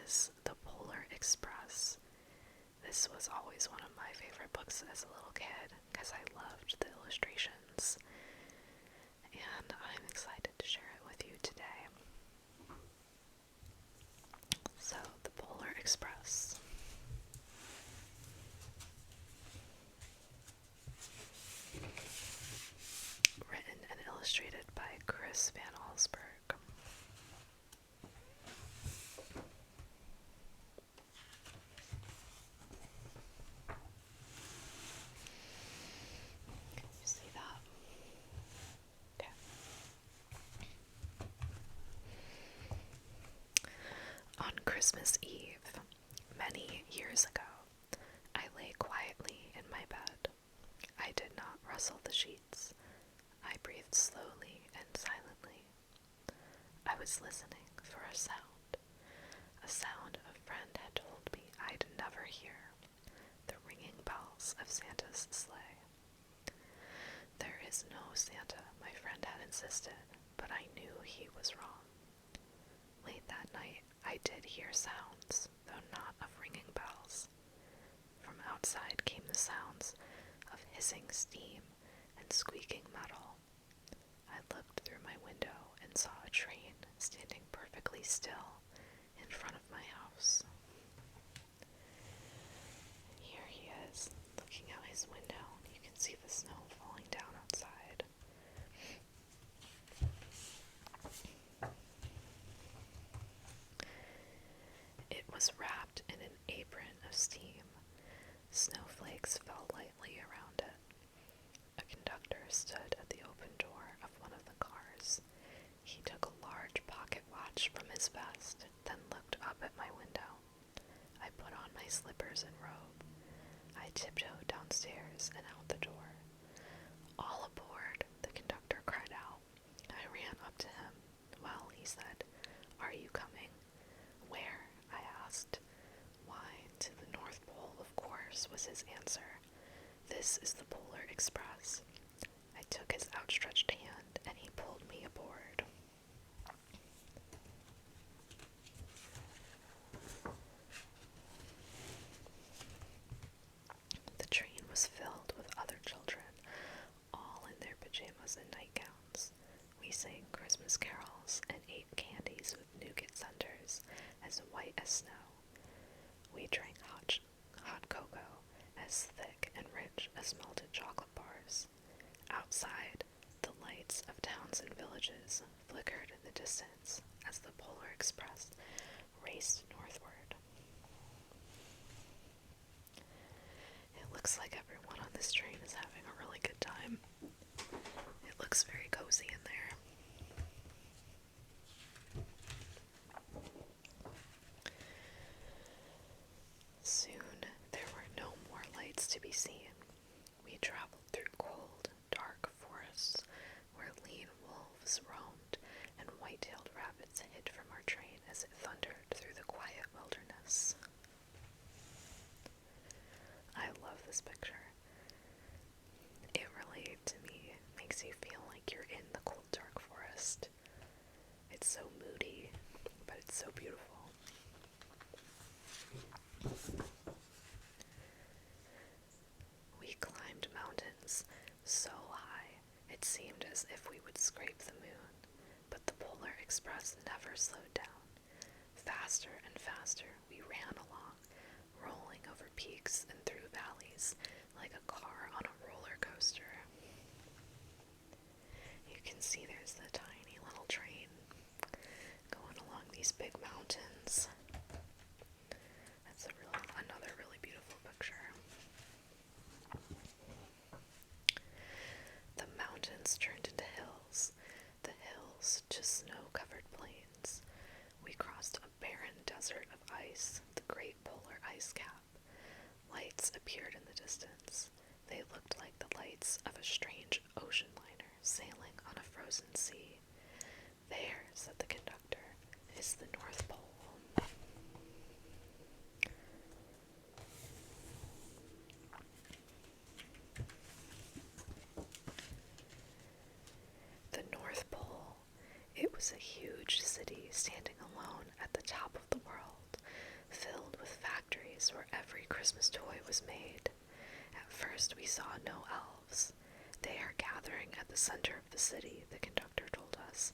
is The Polar Express. This was always one of my favorite books as a little kid because I loved the illustrations, and I'm excited to share it with you today. So, The Polar Express. Written and illustrated by Chris Van Allsburg. You see that? Okay. On Christmas Eve, many years ago, I lay quietly in my bed. I did not rustle the sheets. I breathed slowly and silently. I was listening for a sound a friend had told me I'd never hear, the ringing bells of Santa's sleigh. There is no Santa, my friend had insisted, but I knew he was wrong. Late that night, I did hear sounds, though not of ringing bells. From outside came the sounds of hissing steam and squeaking metal. I looked through my window and saw a train standing perfectly still in front of my house. Here he is, looking out his window. You can see the snow falling down outside. It was wrapped in an apron of steam. Snowflakes fell lightly around it. A conductor stood at the open door of one of the cars. He took a large pocket watch from his vest, then looked up at my window. I put on my slippers and robe. I tiptoed downstairs and out the door. All aboard, the conductor cried out. I ran up to him. Well, he said, "Are you coming?" "Where?" I asked. "Why, to the North Pole, of course," was his answer. "This is the Polar Express." I took his outstretched hand, and he pulled me aboard. The train was filled with other children, all in their pajamas and nightgowns. We sang Christmas carols and ate candies with nougat centers as white as snow. We drank hot cocoa as thick and rich as melted chocolate bars. Outside, the lights of towns and villages flickered in the distance as the Polar Express raced northward. It looks like everyone on this train is having a really good time. It looks very cozy in there. Soon, there were no more lights to be seen. We traveled through cold, dark forests where lean wolves roamed and white-tailed rabbits hid from our train as it thundered through the quiet wilderness. I love this picture. It really, to me, makes you feel like you're in the cold, dark forest. It's so moody, but it's so beautiful. We climbed mountains so high it seemed as if we would scrape the moon, but the Polar Express never slowed down. Faster and faster we ran along, rolling over peaks and through valleys like a car on a roller coaster. You can see there's the tiny little train going along these big mountains. That's another really beautiful picture. The mountains turned into hills, the hills to snow-covered plains. We crossed a barren desert of ice, the great polar ice cap. Lights appeared in the distance. They looked like the lights of a strange ocean liner sailing on a frozen sea. "There," said the conductor, "is the North Pole." The North Pole. It was a huge city standing alone at the top of the world. every Christmas toy was made. At first we saw no elves. They are gathering at the center of the city, the conductor told us.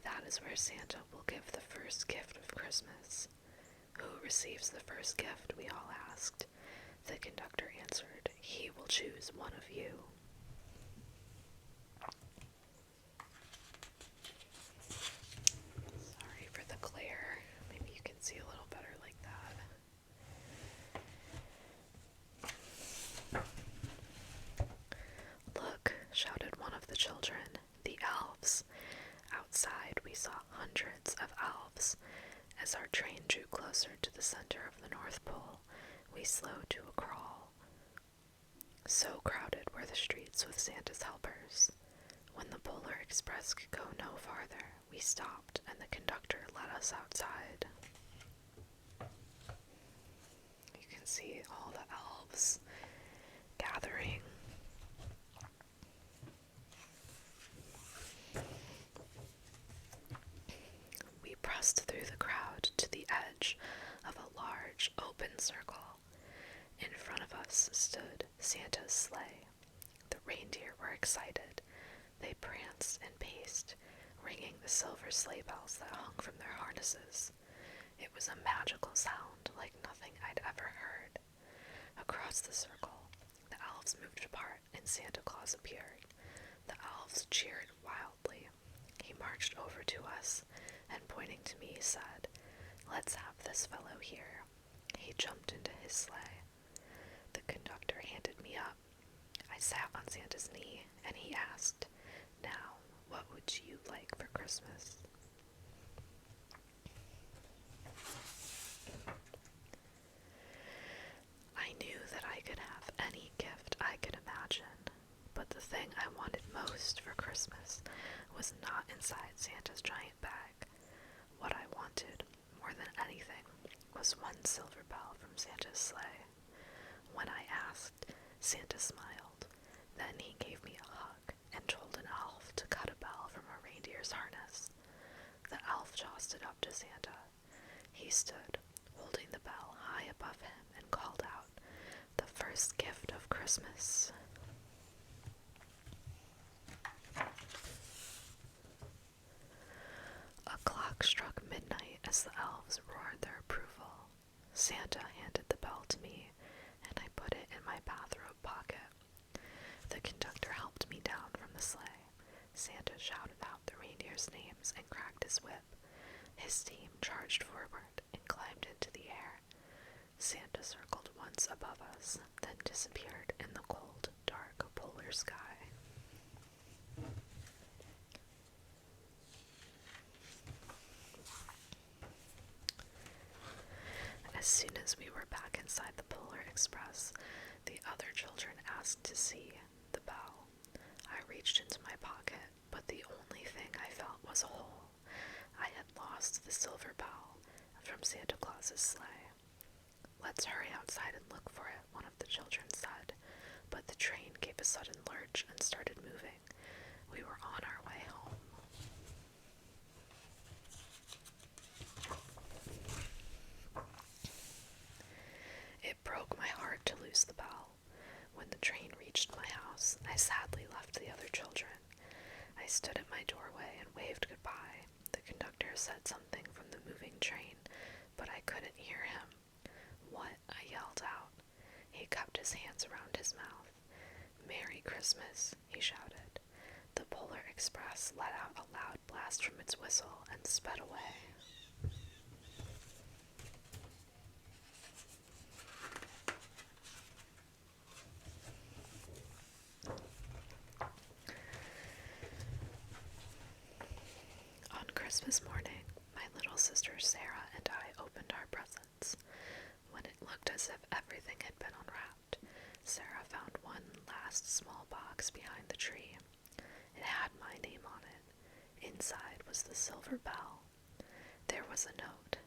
That is where Santa will give the first gift of Christmas. Who receives the first gift, we all asked. The conductor answered, he will choose one of you. Sorry for the glare. Maybe you can see a little better like that. Look, shouted one of the children, the elves. Outside we saw hundreds of elves. As our train drew closer to the center of the North Pole, we slowed to a crawl. So crowded were the streets with Santa's helpers. When the Polar Express could go no farther, we stopped and the conductor let us outside. You can see all the elves gathering. We pressed through the crowd to the edge of a large open circle. In front of us stood Santa's sleigh. The reindeer were excited. They pranced and paced, ringing the silver sleigh bells that hung from their harnesses. It was a magical sound like nothing I'd ever heard. Across the circle, the elves moved apart and Santa Claus appeared. The elves cheered wildly. He marched over to us and, pointing to me, said, "Let's have this fellow here." He jumped into his sleigh. The conductor handed me up. I sat on Santa's knee and he asked, "Now, what would you like for Christmas?" I knew that I could have any gift I could imagine, but the thing I wanted most for Christmas was not inside Santa's giant bag. What I wanted, more than anything, was one silver bell from Santa's sleigh. When I asked, Santa smiled. Then he gave me a hug and told an elf to cut a bell from a reindeer's harness. The elf tossed it up to Santa. He stood, holding the bell high above him, and called out, "The first gift of Christmas." A clock struck midnight as the elves roared their approval. Santa handed the bell to me, and I put it in my bathrobe pocket. The conductor helped me down from the sleigh. Santa shouted out the reindeers' names and cracked his whip. His team charged forward and climbed into the air. Santa circled once above us, then disappeared in the cold, dark polar sky. As soon as we were back inside the Polar Express, the other children asked to see the bell. I reached into my pocket, but the only thing I felt was a hole. I had lost the silver bell from Santa Claus's sleigh. "Let's hurry outside and look for it," one of the children said, but the train gave a sudden lurch and started moving. We were on our way home. It broke my heart to lose the bell. When the train reached my house, I sadly left the other children. I stood at my doorway and waved goodbye. The conductor said something from the moving train, but I couldn't hear him. "What?" I yelled out. He cupped his hands around his mouth. "Merry Christmas," he shouted. The Polar Express let out a loud blast from its whistle and sped away. On Christmas morning, my little sister Sarah and I opened our presents. When it looked as if everything had been unwrapped, Sarah found one last small box behind the tree. It had my name on it. Inside was the silver bell. There was a note.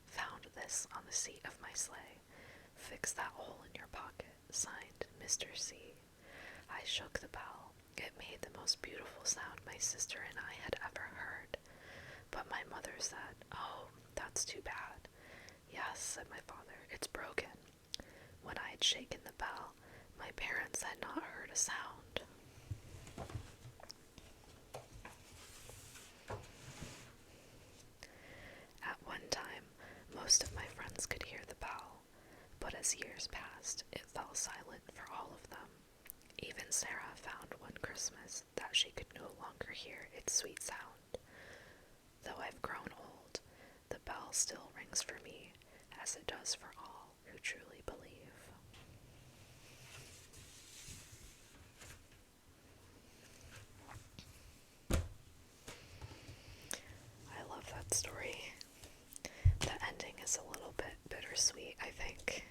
"Found this on the seat of my sleigh. Fix that hole in your pocket. Signed, Mr. C." I shook the bell. It made the most beautiful sound my sister and I had ever heard. But my mother said, "Oh, that's too bad." "Yes," said my father, "it's broken." shaken the bell, my parents had not heard a sound. At one time, most of my friends could hear the bell, but as years passed, it fell silent for all of them. Even Sarah found one Christmas that she could no longer hear its sweet sound. Though I've grown old, the bell still rings for me, as it does for all who truly believe. I love that story. The ending is a little bit bittersweet, I think.